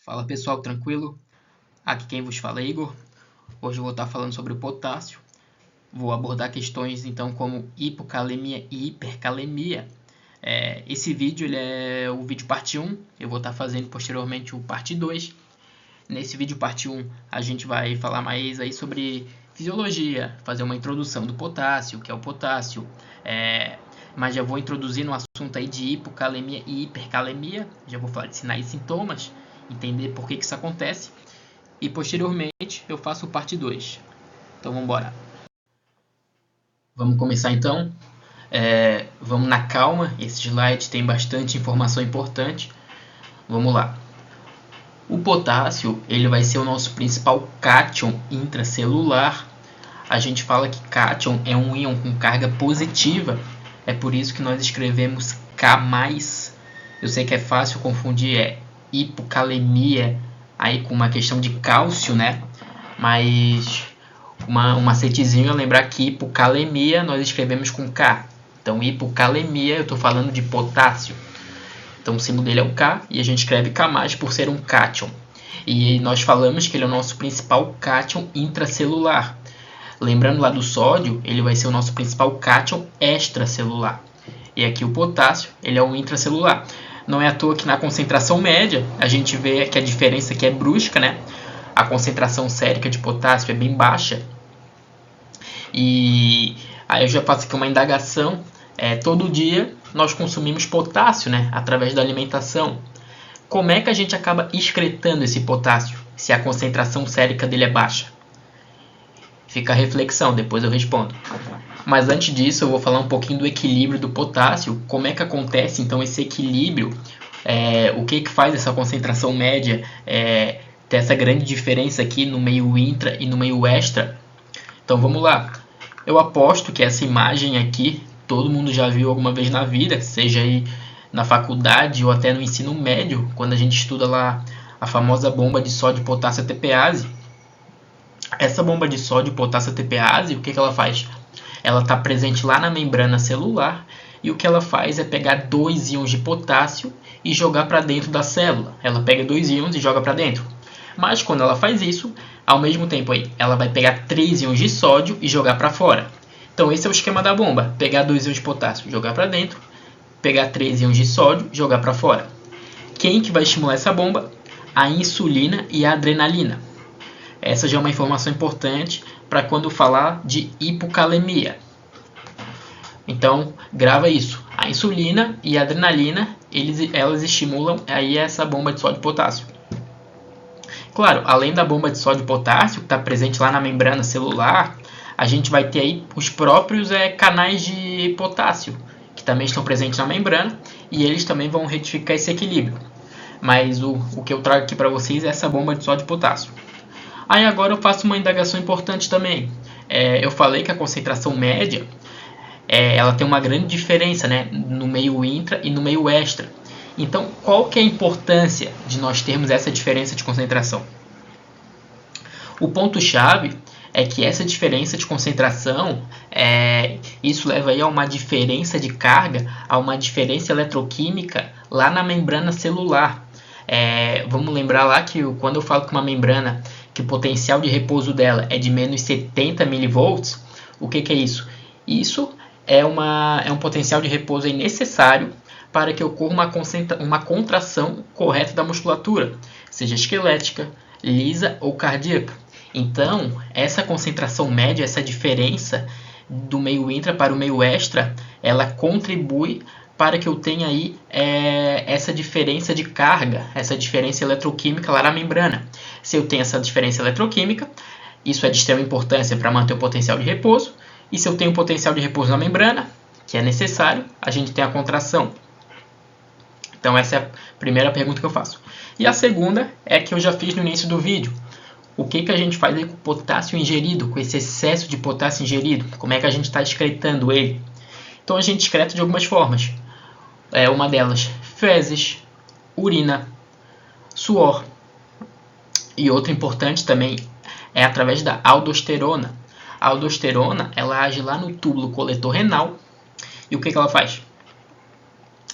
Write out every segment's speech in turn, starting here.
Fala pessoal, tranquilo? Aqui quem vos fala é Igor. Hoje eu vou estar falando sobre o potássio. Vou abordar questões então como hipocalemia e hipercalemia. Esse vídeo ele é o vídeo parte 1, eu vou estar fazendo posteriormente o parte 2. Nesse vídeo parte 1 a gente vai falar mais aí sobre fisiologia, fazer uma introdução do potássio, o que é o potássio, mas já vou introduzir no assunto aí de hipocalemia e hipercalemia, já vou falar de sinais e sintomas, entender por que isso acontece, e posteriormente eu faço parte 2. Então vamos embora. Vamos começar então. Vamos na calma, esse slide tem bastante informação importante. Vamos lá. O potássio ele vai ser o nosso principal cátion intracelular. A gente fala que cátion é um íon com carga positiva, é por isso que nós escrevemos K+. Eu sei que é fácil confundir hipocalemia aí com uma questão de cálcio, né? Mas uma macetezinho é lembrar que hipocalemia nós escrevemos com K. Então hipocalemia eu estou falando de potássio. Então o símbolo dele é o K e a gente escreve K+, por ser um cátion. E nós falamos que ele é o nosso principal cátion intracelular. Lembrando lá do sódio, ele vai ser o nosso principal cátion extracelular. E aqui o potássio, ele é o intracelular. Não é à toa que na concentração média, a gente vê que a diferença aqui é brusca, né? A concentração sérica de potássio é bem baixa. E aí eu já faço aqui uma indagação. Todo dia nós consumimos potássio, né? Através da alimentação. Como é que a gente acaba excretando esse potássio, se a concentração sérica dele é baixa? Fica a reflexão, depois eu respondo. Mas antes disso, eu vou falar um pouquinho do equilíbrio do potássio. Como é que acontece, então, esse equilíbrio? O que faz essa concentração média ter essa grande diferença aqui no meio intra e no meio extra? Então, vamos lá. Eu aposto que essa imagem aqui, todo mundo já viu alguma vez na vida, seja aí na faculdade ou até no ensino médio, quando a gente estuda lá a famosa bomba de sódio potássio ATPase. Essa bomba de sódio potássio ATPase, o que ela faz? Ela está presente lá na membrana celular e o que ela faz é pegar 2 íons de potássio e jogar para dentro da célula. Ela pega 2 íons e joga para dentro. Mas quando ela faz isso, ao mesmo tempo aí, ela vai pegar 3 íons de sódio e jogar para fora. Então esse é o esquema da bomba: pegar 2 íons de potássio, jogar para dentro, pegar 3 íons de sódio, jogar para fora. Quem que vai estimular essa bomba? A insulina e a adrenalina. Essa já é uma informação importante para quando falar de hipocalemia. Então, grava isso. A insulina e a adrenalina, elas estimulam aí essa bomba de sódio e potássio. Claro, além da bomba de sódio e potássio, que está presente lá na membrana celular, a gente vai ter aí os próprios canais de potássio, que também estão presentes na membrana, e eles também vão retificar esse equilíbrio. Mas o que eu trago aqui para vocês é essa bomba de sódio e potássio. Aí agora eu faço uma indagação importante também. Eu falei que a concentração média ela tem uma grande diferença, né, no meio intra e no meio extra. Então, qual que é a importância de nós termos essa diferença de concentração? O ponto-chave é que essa diferença de concentração, isso leva aí a uma diferença de carga, a uma diferença eletroquímica lá na membrana celular. Vamos lembrar lá que quando eu falo que uma membrana, que o potencial de repouso dela é de menos 70 mV, o que é isso? Isso é um potencial de repouso necessário para que ocorra uma contração correta da musculatura, seja esquelética, lisa ou cardíaca. Então, essa concentração média, essa diferença do meio intra para o meio extra, ela contribui para que eu tenha aí essa diferença de carga, essa diferença eletroquímica lá na membrana. Se eu tenho essa diferença eletroquímica, isso é de extrema importância para manter o potencial de repouso. E se eu tenho potencial de repouso na membrana, que é necessário, a gente tem a contração. Então essa é a primeira pergunta que eu faço. E a segunda é que eu já fiz no início do vídeo. O que a gente faz aí com o potássio ingerido, com esse excesso de potássio ingerido? Como é que a gente está excretando ele? Então a gente excreta de algumas formas. Uma delas, fezes, urina, suor. E outra importante também é através da aldosterona. A aldosterona, ela age lá no túbulo coletor renal. E o que ela faz?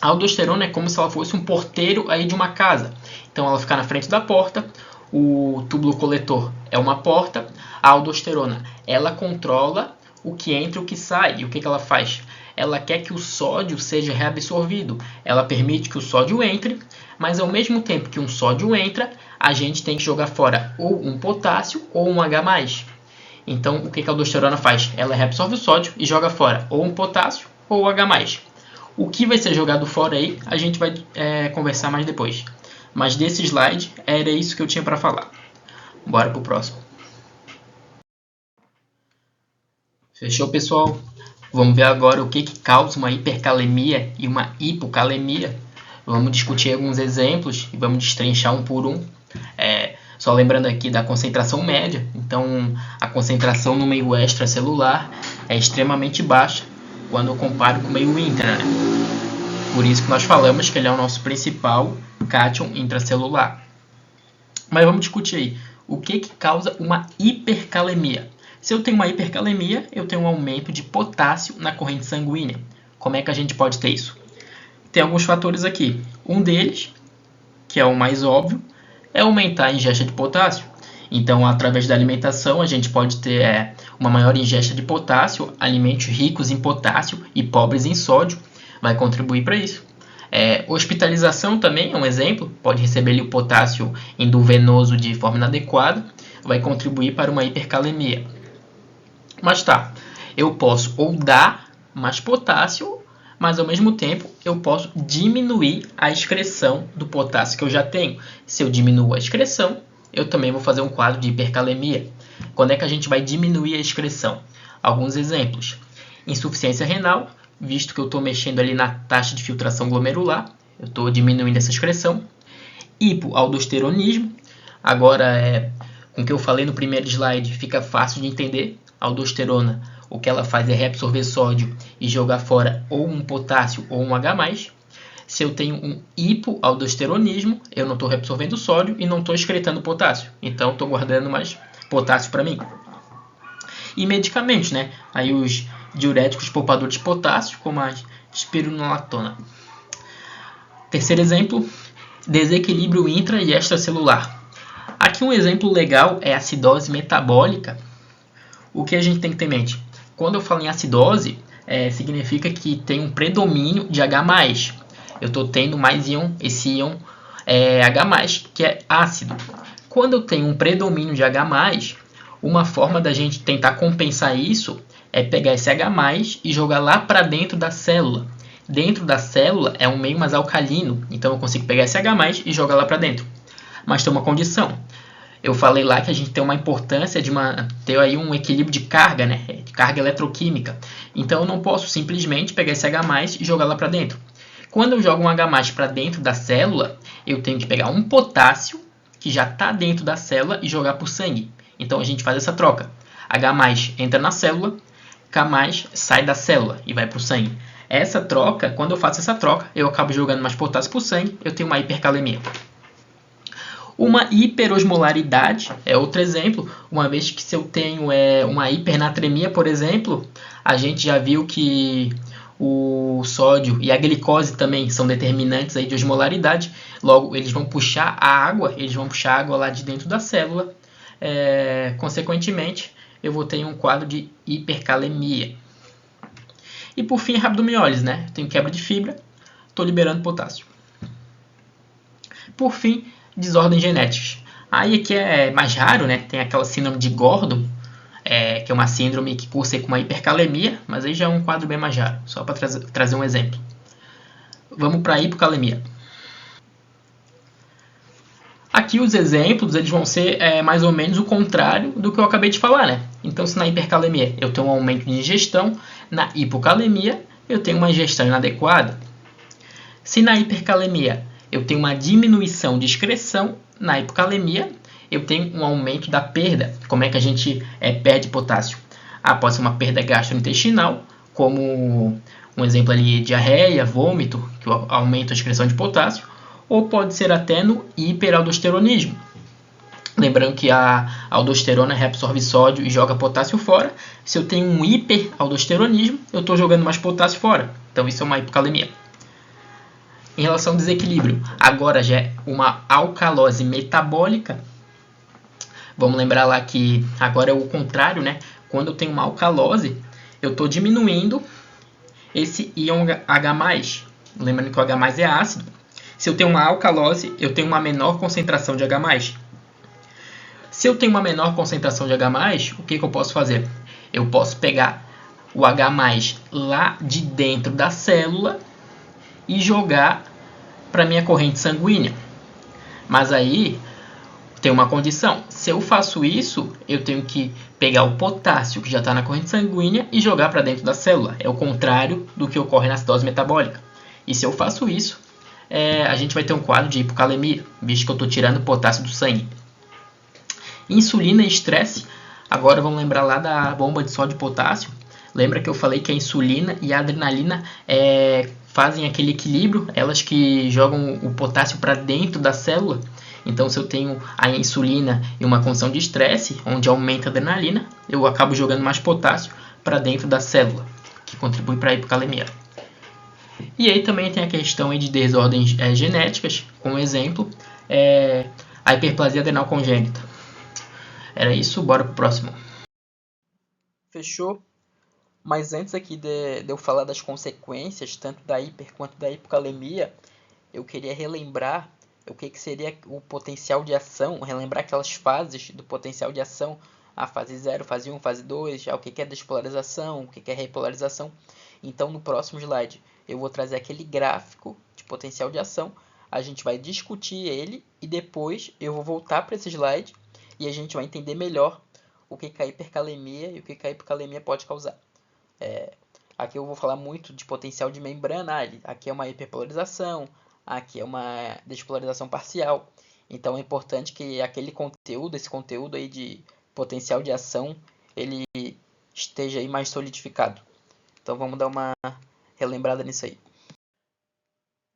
A aldosterona é como se ela fosse um porteiro aí de uma casa. Então ela fica na frente da porta, o túbulo coletor é uma porta, a aldosterona ela controla o que entra e o que sai. E o que ela faz? Ela quer que o sódio seja reabsorvido. Ela permite que o sódio entre, mas ao mesmo tempo que um sódio entra, a gente tem que jogar fora ou um potássio ou um H+. Então o que a aldosterona faz? Ela reabsorve o sódio e joga fora ou um potássio ou H+. O que vai ser jogado fora aí, a gente vai conversar mais depois. Mas desse slide, era isso que eu tinha para falar. Bora pro próximo. Fechou, pessoal? Vamos ver agora o que causa uma hipercalemia e uma hipocalemia. Vamos discutir alguns exemplos e vamos destrinchar um por um. Só lembrando aqui da concentração média. Então, a concentração no meio extracelular é extremamente baixa quando eu comparo com o meio intra, né? Por isso que nós falamos que ele é o nosso principal cátion intracelular. Mas vamos discutir aí o que causa uma hipercalemia. Se eu tenho uma hipercalemia, eu tenho um aumento de potássio na corrente sanguínea. Como é que a gente pode ter isso? Tem alguns fatores aqui. Um deles, que é o mais óbvio, é aumentar a ingesta de potássio. Então, através da alimentação, a gente pode ter uma maior ingesta de potássio, alimentos ricos em potássio e pobres em sódio, vai contribuir para isso. Hospitalização também é um exemplo, pode receber ali o potássio endovenoso de forma inadequada, vai contribuir para uma hipercalemia. Mas tá, eu posso ou dar mais potássio, mas ao mesmo tempo eu posso diminuir a excreção do potássio que eu já tenho. Se eu diminuo a excreção, eu também vou fazer um quadro de hipercalemia. Quando é que a gente vai diminuir a excreção? Alguns exemplos. Insuficiência renal, visto que eu estou mexendo ali na taxa de filtração glomerular, eu estou diminuindo essa excreção. Hipoaldosteronismo, agora com o que eu falei no primeiro slide, fica fácil de entender. A aldosterona, o que ela faz é reabsorver sódio e jogar fora ou um potássio ou um H+. Se eu tenho um hipoaldosteronismo, eu não estou reabsorvendo sódio e não estou excretando potássio. Então, estou guardando mais potássio para mim. E medicamentos, né? Aí os diuréticos poupadores de potássio, como a espironolactona. Terceiro exemplo, desequilíbrio intra e extracelular. Aqui um exemplo legal é a acidose metabólica. O que a gente tem que ter em mente? Quando eu falo em acidose, significa que tem um predomínio de H+. Eu estou tendo mais esse íon H+, que é ácido. Quando eu tenho um predomínio de H+, uma forma da gente tentar compensar isso é pegar esse H+, e jogar lá para dentro da célula. Dentro da célula é um meio mais alcalino, então eu consigo pegar esse H+, e jogar lá para dentro. Mas tem uma condição. Eu falei lá que a gente tem uma importância de ter aí um equilíbrio de carga, né? De carga eletroquímica. Então eu não posso simplesmente pegar esse H+, e jogar lá para dentro. Quando eu jogo um H+ para dentro da célula, eu tenho que pegar um potássio que já está dentro da célula e jogar para o sangue. Então a gente faz essa troca. H+ entra na célula, K+ sai da célula e vai para o sangue. Essa troca, quando eu faço essa troca, eu acabo jogando mais potássio para o sangue, eu tenho uma hipercalemia. Uma hiperosmolaridade é outro exemplo, uma vez que se eu tenho uma hipernatremia, por exemplo, a gente já viu que o sódio e a glicose também são determinantes aí de osmolaridade. Logo, eles vão puxar a água lá de dentro da célula. Consequentemente, eu vou ter um quadro de hipercalemia. E por fim, rabdomiólise, né? Tenho quebra de fibra, estou liberando potássio. Por fim, desordens genéticas. Aí aqui é mais raro, né? Tem aquela síndrome de Gordon, que é uma síndrome que cursa com uma hipercalemia, mas aí já é um quadro bem mais raro, só para trazer um exemplo. Vamos para a hipocalemia. Aqui os exemplos eles vão ser mais ou menos o contrário do que eu acabei de falar, né? Então, se na hipercalemia eu tenho um aumento de ingestão, na hipocalemia eu tenho uma ingestão inadequada. Se na hipercalemia eu tenho uma diminuição de excreção, na hipocalemia eu tenho um aumento da perda. Como é que a gente perde potássio? Pode ser uma perda gastrointestinal, como um exemplo ali, diarreia, vômito, que aumenta a excreção de potássio, ou pode ser até no hiperaldosteronismo. Lembrando que a aldosterona reabsorve sódio e joga potássio fora. Se eu tenho um hiperaldosteronismo, eu estou jogando mais potássio fora. Então isso é uma hipocalemia. Em relação ao desequilíbrio, agora já é uma alcalose metabólica. Vamos lembrar lá que agora é o contrário, né? Quando eu tenho uma alcalose, eu estou diminuindo esse íon H+. Lembrando que o H+ é ácido. Se eu tenho uma alcalose, eu tenho uma menor concentração de H+. Se eu tenho uma menor concentração de H+, o que eu posso fazer? Eu posso pegar o H+ lá de dentro da célula e jogar para minha corrente sanguínea. Mas aí tem uma condição. Se eu faço isso, eu tenho que pegar o potássio que já está na corrente sanguínea e jogar para dentro da célula. É o contrário do que ocorre na acidose metabólica. E se eu faço isso, a gente vai ter um quadro de hipocalemia, visto que eu estou tirando o potássio do sangue. Insulina e estresse. Agora vamos lembrar lá da bomba de sódio e potássio. Lembra que eu falei que a insulina e a adrenalina fazem aquele equilíbrio, elas que jogam o potássio para dentro da célula. Então, se eu tenho a insulina em uma condição de estresse, onde aumenta a adrenalina, eu acabo jogando mais potássio para dentro da célula, que contribui para a hipocalemia. E aí também tem a questão aí de desordens genéticas, como exemplo, a hiperplasia adrenal congênita. Era isso, bora pro próximo. Fechou? Mas antes aqui de eu falar das consequências, tanto da hiper quanto da hipocalemia, eu queria relembrar o que seria o potencial de ação, relembrar aquelas fases do potencial de ação, a fase 0, fase 1, fase 2, o que é despolarização, o que é repolarização. Então, no próximo slide, eu vou trazer aquele gráfico de potencial de ação, a gente vai discutir ele e depois eu vou voltar para esse slide e a gente vai entender melhor o que a hipercalemia e o que a hipocalemia pode causar. Aqui eu vou falar muito de potencial de membrana, aqui é uma hiperpolarização, aqui é uma despolarização parcial. Então é importante que esse conteúdo aí de potencial de ação, ele esteja aí mais solidificado. Então vamos dar uma relembrada nisso aí.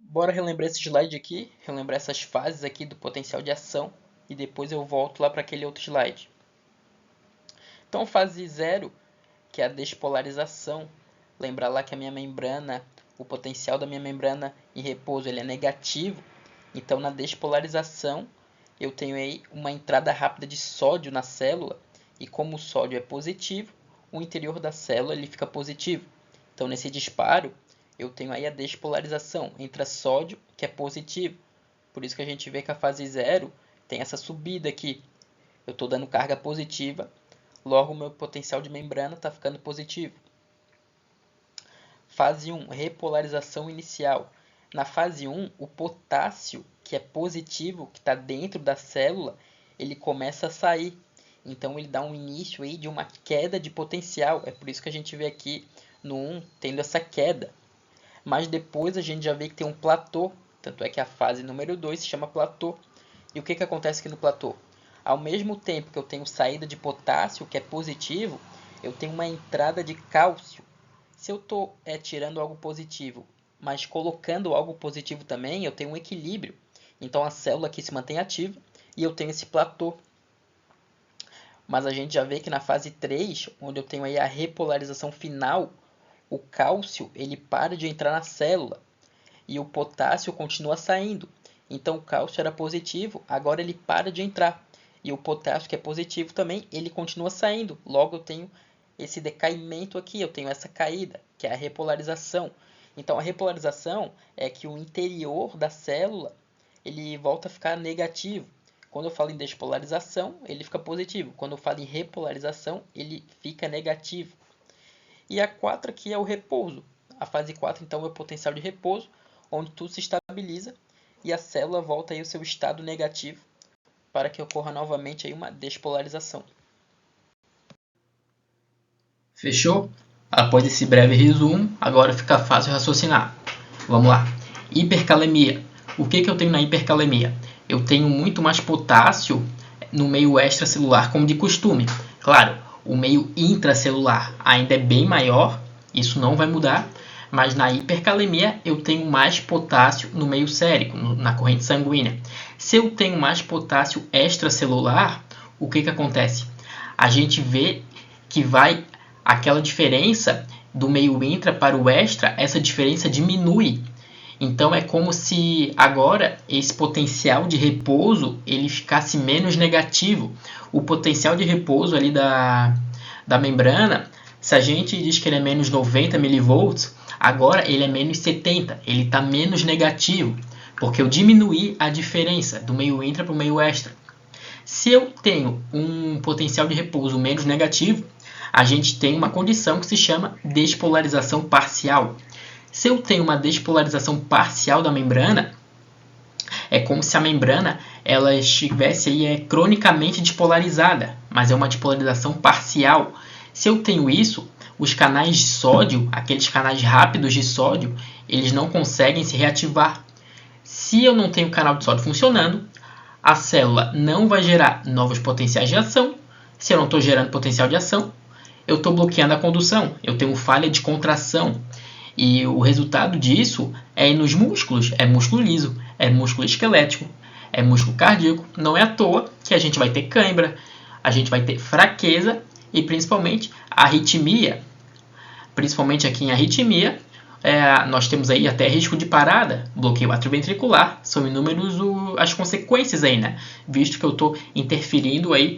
Bora relembrar esse slide aqui, relembrar essas fases aqui do potencial de ação e depois eu volto lá para aquele outro slide. Então fase 0, que é a despolarização, lembrar lá que a minha membrana, o potencial da minha membrana em repouso ele é negativo. Então, na despolarização, eu tenho aí uma entrada rápida de sódio na célula. E como o sódio é positivo, o interior da célula ele fica positivo. Então, nesse disparo, eu tenho aí a despolarização. Entra sódio, que é positivo. Por isso que a gente vê que a fase 0 tem essa subida aqui. Eu estou dando carga positiva, logo o meu potencial de membrana está ficando positivo. Fase 1, repolarização inicial. Na fase 1, o potássio, que é positivo, que está dentro da célula, ele começa a sair. Então, ele dá um início aí de uma queda de potencial. É por isso que a gente vê aqui no 1 tendo essa queda. Mas depois a gente já vê que tem um platô. Tanto é que a fase número 2 se chama platô. E o que acontece aqui no platô? Ao mesmo tempo que eu tenho saída de potássio, que é positivo, eu tenho uma entrada de cálcio. Se eu estou tirando algo positivo, mas colocando algo positivo também, eu tenho um equilíbrio. Então a célula aqui se mantém ativa e eu tenho esse platô. Mas a gente já vê que na fase 3, onde eu tenho aí a repolarização final, o cálcio ele para de entrar na célula e o potássio continua saindo. Então o cálcio era positivo, agora ele para de entrar. E o potássio, que é positivo também, ele continua saindo. Logo eu tenho esse decaimento aqui, eu tenho essa caída, que é a repolarização. Então a repolarização é que o interior da célula ele volta a ficar negativo. Quando eu falo em despolarização, ele fica positivo. Quando eu falo em repolarização, ele fica negativo. E a 4 aqui é o repouso. A fase 4 então é o potencial de repouso, onde tudo se estabiliza e a célula volta aí ao seu estado negativo para que ocorra novamente aí uma despolarização. Fechou? Após esse breve resumo, agora fica fácil raciocinar. Vamos lá. Hipercalemia. O que eu tenho na hipercalemia? Eu tenho muito mais potássio no meio extracelular, como de costume. Claro, o meio intracelular ainda é bem maior, isso não vai mudar, mas na hipercalemia eu tenho mais potássio no meio sérico, na corrente sanguínea. Se eu tenho mais potássio extracelular, o que acontece? A gente vê que vai aquela diferença do meio intra para o extra, essa diferença diminui. Então é como se agora esse potencial de repouso ele ficasse menos negativo. O potencial de repouso ali da membrana, se a gente diz que ele é menos 90 milivolts, agora ele é menos 70, ele está menos negativo, porque eu diminuí a diferença do meio intra para o meio extra. Se eu tenho um potencial de repouso menos negativo, a gente tem uma condição que se chama despolarização parcial. Se eu tenho uma despolarização parcial da membrana, é como se a membrana ela estivesse aí, cronicamente despolarizada, mas é uma despolarização parcial. Se eu tenho isso, os canais de sódio, aqueles canais rápidos de sódio, eles não conseguem se reativar. Se eu não tenho canal de sódio funcionando, a célula não vai gerar novos potenciais de ação. Se eu não estou gerando potencial de ação, eu estou bloqueando a condução, eu tenho falha de contração. E o resultado disso é nos músculos, é músculo liso, é músculo esquelético, é músculo cardíaco. Não é à toa que a gente vai ter cãibra, a gente vai ter fraqueza e principalmente arritmia. Principalmente aqui em arritmia, nós temos aí até risco de parada, bloqueio atrioventricular, são inúmeros as consequências aí, né? Visto que eu estou interferindo aí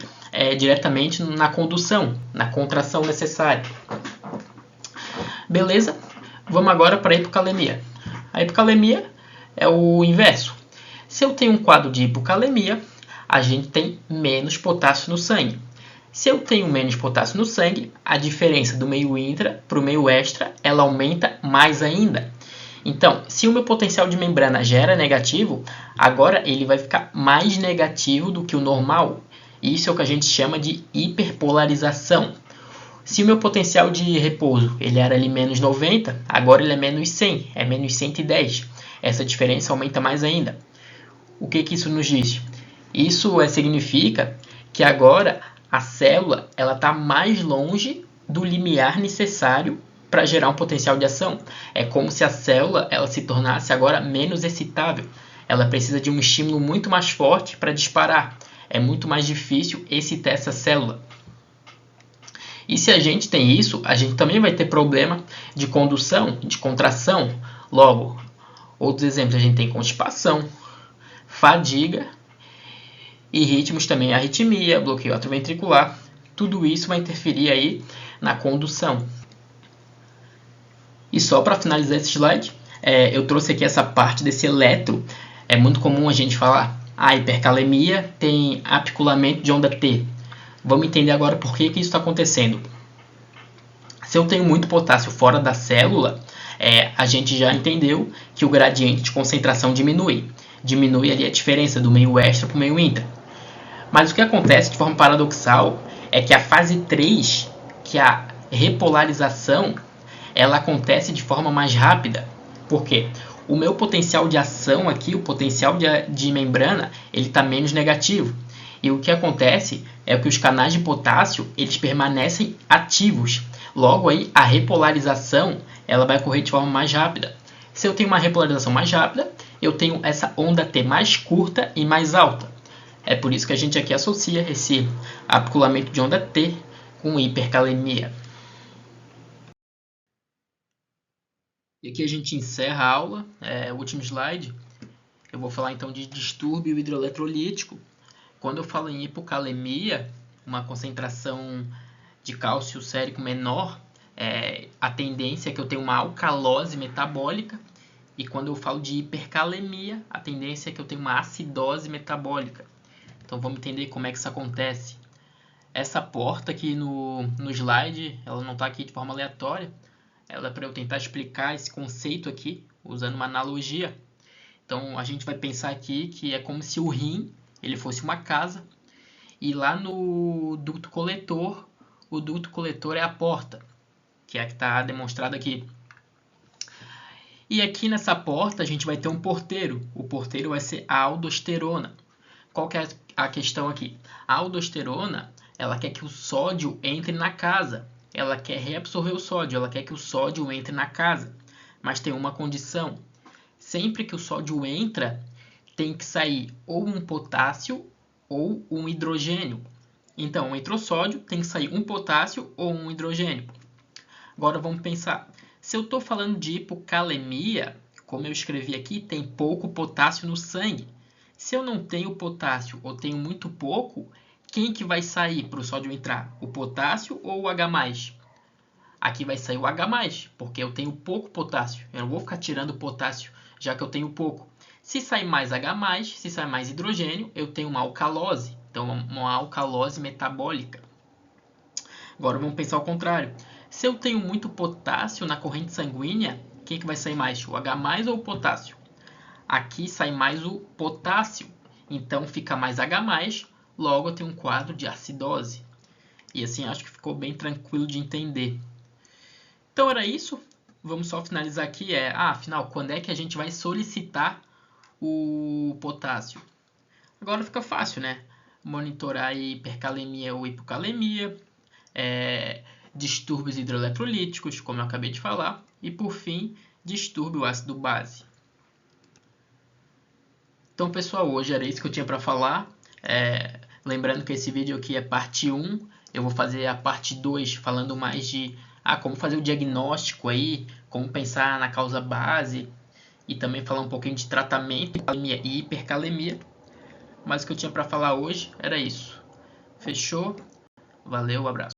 diretamente na condução, na contração necessária. Beleza? Vamos agora para a hipocalemia. A hipocalemia é o inverso. Se eu tenho um quadro de hipocalemia, a gente tem menos potássio no sangue. Se eu tenho menos potássio no sangue, a diferença do meio intra para o meio extra, ela aumenta mais ainda. Então, se o meu potencial de membrana já era negativo, agora ele vai ficar mais negativo do que o normal. Isso é o que a gente chama de hiperpolarização. Se o meu potencial de repouso ele era ali menos 90, agora ele é menos 100, é menos 110. Essa diferença aumenta mais ainda. O que isso nos diz? Isso significa que agora a célula está mais longe do limiar necessário para gerar um potencial de ação. É como se a célula ela se tornasse agora menos excitável. Ela precisa de um estímulo muito mais forte para disparar. É muito mais difícil excitar essa célula. E se a gente tem isso, a gente também vai ter problema de condução, de contração. Logo, outros exemplos a gente tem constipação, fadiga e ritmos também, arritmia, bloqueio atrioventricular. Tudo isso vai interferir aí na condução. E só para finalizar esse slide, eu trouxe aqui essa parte desse eletro. É muito comum a gente falar, a hipercalemia tem apiculamento de onda T. Vamos entender agora por que isso está acontecendo. Se eu tenho muito potássio fora da célula, a gente já entendeu que o gradiente de concentração diminui. Diminui ali a diferença do meio extra para o meio intra. Mas o que acontece de forma paradoxal é que a fase 3, que é a repolarização, ela acontece de forma mais rápida. Por quê? O meu potencial de ação aqui, o potencial de membrana, ele está menos negativo. E o que acontece é que os canais de potássio eles permanecem ativos. Logo aí, a repolarização ela vai ocorrer de forma mais rápida. Se eu tenho uma repolarização mais rápida, eu tenho essa onda T mais curta e mais alta. É por isso que a gente aqui associa esse apiculamento de onda T com hipercalemia. E aqui a gente encerra a aula, o último slide. Eu vou falar então de distúrbio hidroeletrolítico. Quando eu falo em hipocalemia, uma concentração de cálcio sérico menor, a tendência é que eu tenha uma alcalose metabólica. E quando eu falo de hipercalemia, a tendência é que eu tenha uma acidose metabólica. Então vamos entender como é que isso acontece. Essa porta aqui no slide, ela não está aqui de forma aleatória. Ela é para eu tentar explicar esse conceito aqui, usando uma analogia. Então a gente vai pensar aqui que é como se o rim ele fosse uma casa e lá no ducto coletor, o ducto coletor é a porta, que é a que está demonstrado aqui. E aqui nessa porta a gente vai ter um porteiro. O porteiro vai ser a aldosterona. Qual que é a questão aqui? A aldosterona, ela quer que o sódio entre na casa. Ela quer reabsorver o sódio, ela quer que o sódio entre na casa. Mas tem uma condição. Sempre que o sódio entra, tem que sair ou um potássio ou um hidrogênio. Então, entrou sódio, tem que sair um potássio ou um hidrogênio. Agora vamos pensar. Se eu estou falando de hipocalemia, Como eu escrevi aqui, tem pouco potássio no sangue. Se eu não tenho potássio ou tenho muito pouco, quem que vai sair para o sódio entrar? O potássio ou o H+? Aqui vai sair o H+, porque eu tenho pouco potássio. Eu não vou ficar tirando potássio, já que eu tenho pouco. Se sair mais H+, se sair mais hidrogênio, eu tenho uma alcalose. Então, uma alcalose metabólica. Agora, vamos pensar ao contrário. Se eu tenho muito potássio na corrente sanguínea, quem que vai sair mais? O H+ ou o potássio? Aqui sai mais o potássio. Então, fica mais H+, logo eu tenho um quadro de acidose. E assim, acho que ficou bem tranquilo de entender. Então, era isso. Vamos só finalizar aqui. Afinal, quando é que a gente vai solicitar o potássio? Agora fica fácil, né? Monitorar a hipercalemia ou hipocalemia, distúrbios hidroeletrolíticos, como eu acabei de falar, e por fim, distúrbio ácido base. Então, pessoal, hoje era isso que eu tinha para falar. Lembrando que esse vídeo aqui é parte 1, eu vou fazer a parte 2 falando mais de como fazer o diagnóstico aí, como pensar na causa base e também falar um pouquinho de tratamento, calemia e hipercalemia. Mas o que eu tinha para falar hoje era isso. Fechou? Valeu, abraço.